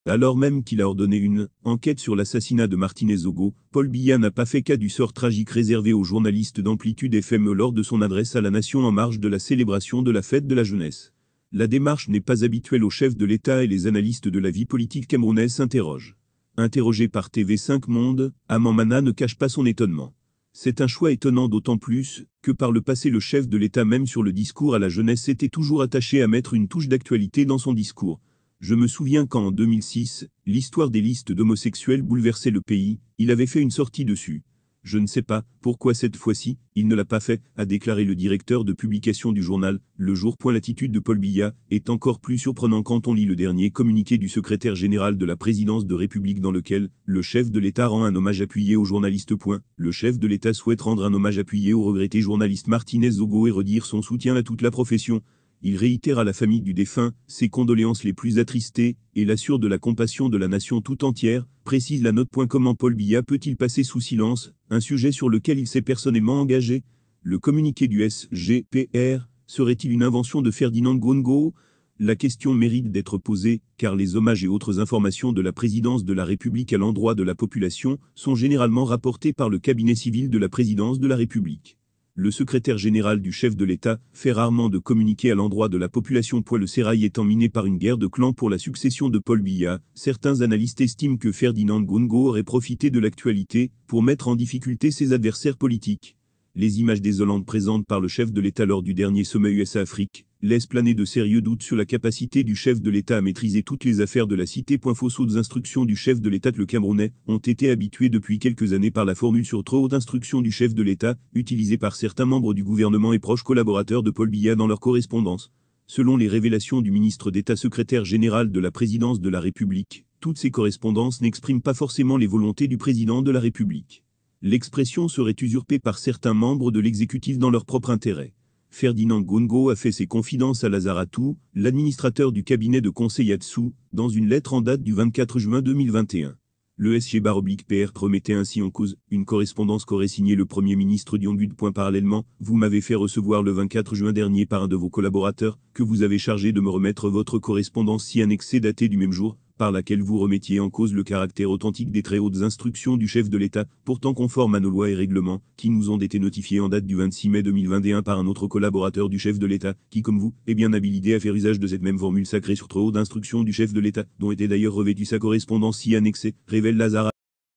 Alors même qu'il a ordonné une enquête sur l'assassinat de Martinez Ogo, Paul Biya n'a pas fait cas du sort tragique réservé aux journalistes d'Amplitude FM lors de son adresse à la nation en marge de la célébration de la fête de la jeunesse. La démarche n'est pas habituelle au chef de l'État et les analystes de la vie politique camerounaise s'interrogent. Interrogé par TV5 Monde, Amman ne cache pas son étonnement. C'est un choix étonnant d'autant plus que par le passé le chef de l'État même sur le discours à la jeunesse s'était toujours attaché à mettre une touche d'actualité dans son discours. Je me souviens quand en 2006, l'histoire des listes d'homosexuels bouleversait le pays, il avait fait une sortie dessus. Je ne sais pas pourquoi cette fois-ci, il ne l'a pas fait, a déclaré le directeur de publication du journal Le Jour. L'attitude de Paul Biya est encore plus surprenant quand on lit le dernier communiqué du secrétaire général de la présidence de République dans lequel le chef de l'État rend un hommage appuyé aux journalistes. Le chef de l'État souhaite rendre un hommage appuyé au regretté journaliste Martinez Ogo et redire son soutien à toute la profession. Il réitère à la famille du défunt ses condoléances les plus attristées et l'assure de la compassion de la nation tout entière, précise la note. Comment Paul Biya peut-il passer sous silence un sujet sur lequel il s'est personnellement engagé? Le communiqué du SGPR serait-il une invention de Ferdinand Ngongo? La question mérite d'être posée, car les hommages et autres informations de la présidence de la République à l'endroit de la population sont généralement rapportés par le cabinet civil de la présidence de la République. Le secrétaire général du chef de l'État fait rarement de communiquer à l'endroit de la population. Le sérail étant miné par une guerre de clans pour la succession de Paul Biya, certains analystes estiment que Ferdinand Ngongo aurait profité de l'actualité pour mettre en difficulté ses adversaires politiques. Les images désolantes présentes par le chef de l'État lors du dernier sommet USA-Afrique laissent planer de sérieux doutes sur la capacité du chef de l'État à maîtriser toutes les affaires de la cité. Fausses hautes instructions du chef de l'État. Le Camerounais ont été habitués depuis quelques années par la formule sur trop haute instruction du chef de l'État, utilisée par certains membres du gouvernement et proches collaborateurs de Paul Biya dans leur correspondance. Selon les révélations du ministre d'État secrétaire général de la présidence de la République, toutes ces correspondances n'expriment pas forcément les volontés du président de la République. L'expression serait usurpée par certains membres de l'exécutif dans leur propre intérêt. Ferdinand Ngongo a fait ses confidences à Lazaratou, l'administrateur du cabinet de conseil Atsu, dans une lettre en date du 24 juin 2021. Le SG-PR remettait ainsi en cause une correspondance qu'aurait signée le Premier ministre Diongud. Parallèlement, vous m'avez fait recevoir le 24 juin dernier par un de vos collaborateurs, que vous avez chargé de me remettre votre correspondance si annexée datée du même jour, par laquelle vous remettiez en cause le caractère authentique des très hautes instructions du chef de l'État, pourtant conformes à nos lois et règlements, qui nous ont été notifiés en date du 26 mai 2021 par un autre collaborateur du chef de l'État, qui comme vous, est bien habilité à faire usage de cette même formule sacrée sur trop haute instruction du chef de l'État, dont était d'ailleurs revêtue sa correspondance si annexée, révèle Lazara.